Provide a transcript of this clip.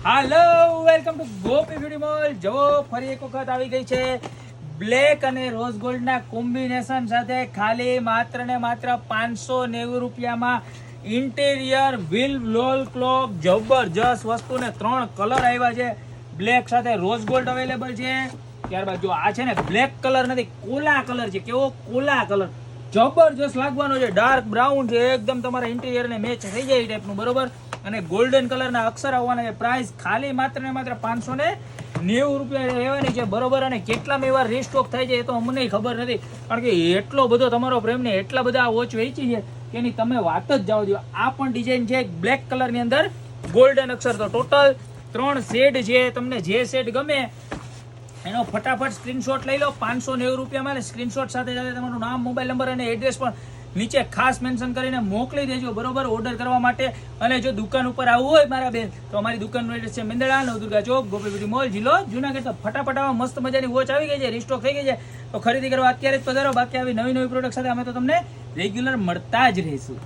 Hello welcome to Gopi beauty mall. જો ફરી એક વખત આવી ગઈ છે બ્લેક અને રોઝ ગોલ્ડ ના કોમ્બિનેશન સાથે ખાલી માત્ર ને માત્ર 590 રૂપિયામાં ઇન્ટેરિયર વ્હીલ લોલ ક્લોક જબરજસ્ત વસ્તુ ને 3 કલર આવ્યા છે. બ્લેક સાથે રોઝ ગોલ્ડ અવેલેબલ છે. ત્યારબાદ જો આ છે ને બ્લેક કલર નથી, કોલા કલર છે. કેવો કોલા કલર, જબરજસ્ત લાગવાનો છે. ડાર્ક બ્રાઉન છે, એકદમ તમારા ઇન્ટિરિયર ને મેચ થઈ જાય એ ટાઈપનું, બરોબર. અને ગોલ્ડન કલરના અક્ષર આવવાના છે. પ્રાઇસ ખાલી માત્ર ને માત્ર 590 રૂપિયા રહેવાની છે, બરોબર. અને કેટલામાં એવા રીસ્ટોક થાય છે એ તો અમને ખબર નથી, કારણ કે એટલો બધો તમારો પ્રેમ ને એટલા બધા વોચ વેચી છે કે એની તમે વાત જ જાઓ દો. આ પણ ડિઝાઇન છે બ્લેક કલરની અંદર ગોલ્ડન અક્ષર. તો ટોટલ 3 શેડ છે. તમને જે શેડ ગમે એનો ફટાફટ સ્ક્રીનશોટ લઈ લો 590 રૂપિયામાં. સ્ક્રીનશોટ સાથે સાથે તમારું નામ, મોબાઈલ નંબર અને એડ્રેસ પણ નીચે ખાસ મેન્શન કરીને મોકલી દેજો, બરોબર, ઓર્ડર કરવા માટે. અને જો દુકાન ઉપર આવવું હોય મારા બેન, તો અમારી દુકાનનું એડ્રેસ છે મેંદડા, નવદુર્ગા ચોક, ગોપી બ્યુટી મોલ, જિલ્લો જુનાગઢ. તો ફટાફટ આવા મસ્ત મજાની વોચ આવી ગઈ છે, રિસ્ટોક થઈ ગઈ છે, તો ખરીદી કરવા અત્યારે જ પધારો. બાકી આવી નવી પ્રોડક્ટ સાથે અમે તો તમને રેગ્યુલર મળતા જ રહીશું.